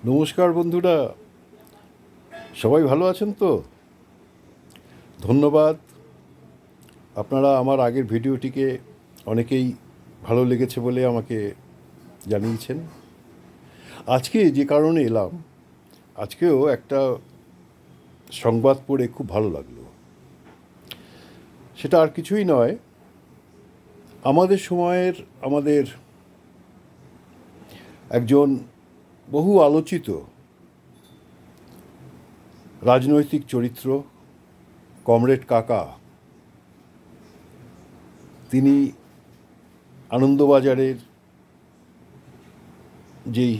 নমস্কার বন্ধুরা, সবাই ভালো আছেন তো? ধন্যবাদ। আপনারা আমার আগের ভিডিওটিকে অনেকেই ভালো লেগেছে বলে আমাকে জানিয়েছেন। আজকে যে কারণে এলাম, আজকেও একটা সংবাদ পড়ে খুব ভালো লাগলো। সেটা আর কিছুই নয়, আমাদের সময়ের আমাদের একজন বহু আলোচিত রাজনৈতিক চরিত্র কমরেড কাকা, তিনি আনন্দবাজারের যেই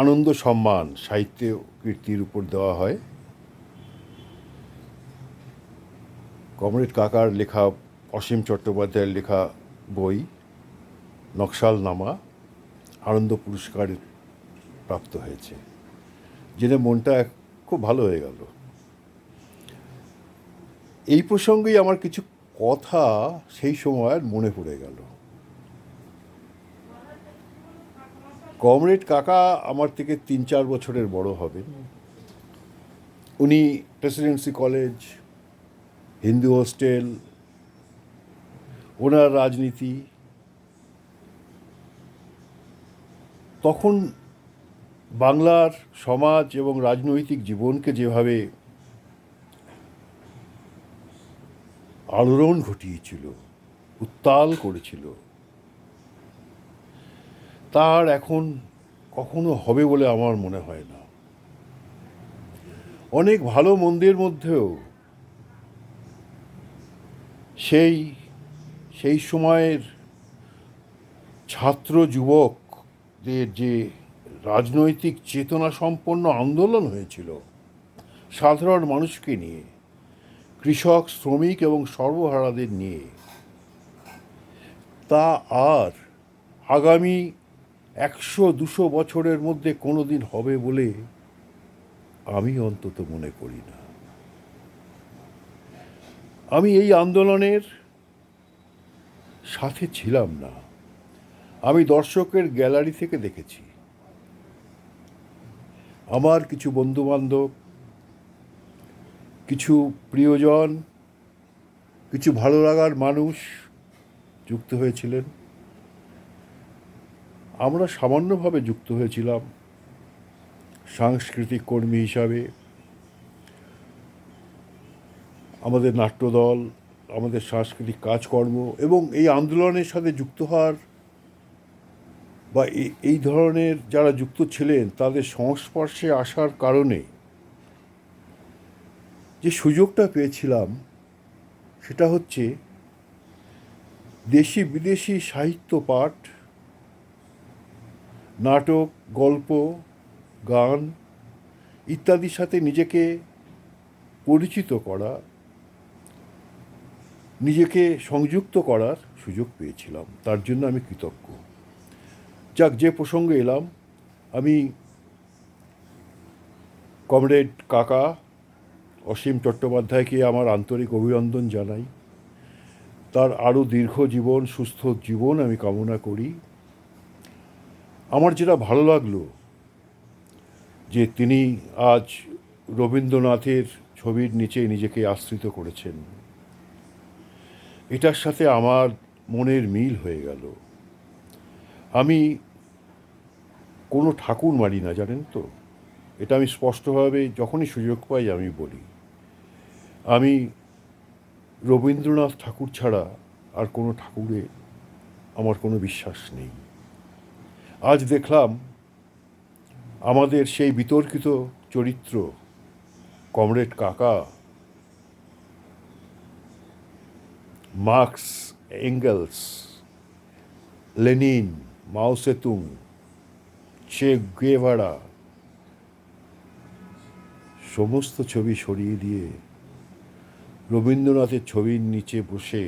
আনন্দ সম্মান সাহিত্য কীর্তির উপর দেওয়া হয়, কমরেড কাকার লেখা, অসীম চট্টোপাধ্যায়ের লেখা বই নকশালনামা আনন্দ পুরস্কার প্রাপ্ত হয়েছে, জেনে মনটা খুব ভালো হয়ে গেল। এই প্রসঙ্গেই আমার কিছু কথা সেই সময় মনে পড়ে গেল। কমরেড কাকা আমার থেকে 3-4 বছরের বড় হবেন। উনি প্রেসিডেন্সি কলেজ, হিন্দু হোস্টেল, ওনার রাজনীতি, তখন বাংলার সমাজ এবং রাজনৈতিক জীবনকে যেভাবে আলোড়ন ঘটিয়েছিল, উত্তাল করেছিল, তার এখন কখনো হবে বলে আমার মনে হয় না। অনেক ভালো মন্দের মধ্যেও সেই সেই সময়ের ছাত্র যুবকদের যে রাজনৈতিক চেতনা সম্পন্ন আন্দোলন হয়েছিল সাধারণ মানুষকে নিয়ে, কৃষক, শ্রমিক এবং সর্বহারাদের নিয়ে, তা আর আগামী 100-200 বছরের মধ্যে কোনো দিন হবে বলে আমি অন্তত মনে করি না। আমি এই আন্দোলনের সাথে ছিলাম না, আমি দর্শকের গ্যালারি থেকে দেখেছি। আমার কিছু বন্ধুবান্ধব, কিছু প্রিয়জন, কিছু ভালো লাগার মানুষ যুক্ত হয়েছিলেন। আমরা সামান্যভাবে যুক্ত হয়েছিলাম সাংস্কৃতিক কর্মী হিসাবে। আমাদের নাট্যদল, আমাদের সাংস্কৃতিক কাজকর্ম এবং এই আন্দোলনের সাথে যুক্ত হওয়ার বা এই ধরনের যারা যুক্ত ছিলেন তাদের সংস্পর্শে আসার কারণে যে সুযোগটা পেয়েছিলাম, সেটা হচ্ছে দেশি বিদেশি সাহিত্য পাঠ, নাটক, গল্প, গান ইত্যাদির সাথে নিজেকে পরিচিত করা, নিজেকে সংযুক্ত করার সুযোগ পেয়েছিলাম। তার জন্য আমি কৃতজ্ঞ। যাক, যে প্রসঙ্গে এলাম, আমি কমরেড কাকা অসীম চট্টোপাধ্যায়কে আমার আন্তরিক অভিনন্দন জানাই। তার আরও দীর্ঘ জীবন, সুস্থ জীবন আমি কামনা করি। আমার যেটা ভালো লাগলো যে তিনি আজ রবীন্দ্রনাথের ছবির নিচে নিজেকে আশ্রিত করেছেন, এটার সাথে আমার মনের মিল হয়ে গেল। আমি কোনো ঠাকুর মানি না, জানেন তো। এটা আমি স্পষ্টভাবে যখনই সুযোগ পাই আমি বলি। আমি রবীন্দ্রনাথ ঠাকুর ছাড়া আর কোনো ঠাকুরে আমার কোনো বিশ্বাস নেই। আজ দেখলাম আমাদের সেই বিতর্কিত চরিত্র কমরেড কাকা মার্কস, এঙ্গেলস, লেনিন, মাও সেতুং, চে গুয়েভারা সমস্ত ছবি সরিয়ে দিয়ে রবীন্দ্রনাথের ছবির নিচে বসে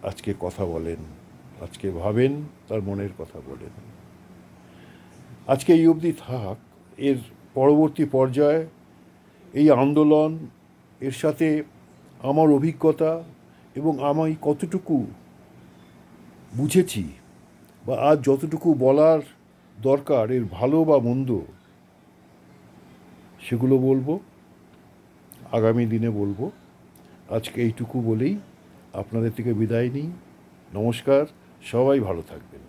আজকে কথা বলেন, আজকে ভাবেন, তার মনের কথা বলেন। আজকে এই অবধি থাক। এর পরবর্তী পর্যায়ে এই আন্দোলন, এর সাথে আমার অভিজ্ঞতা এবং আমি কতটুকু বুঝেছি বা আজ যতটুকু বলার দরকার, এর ভালো বা মন্দ, সেগুলো বলবো, আগামী দিনে বলবো। আজকে এইটুকু বলেই আপনাদের থেকে বিদায় নিই। নমস্কার, সবাই ভালো থাকবেন।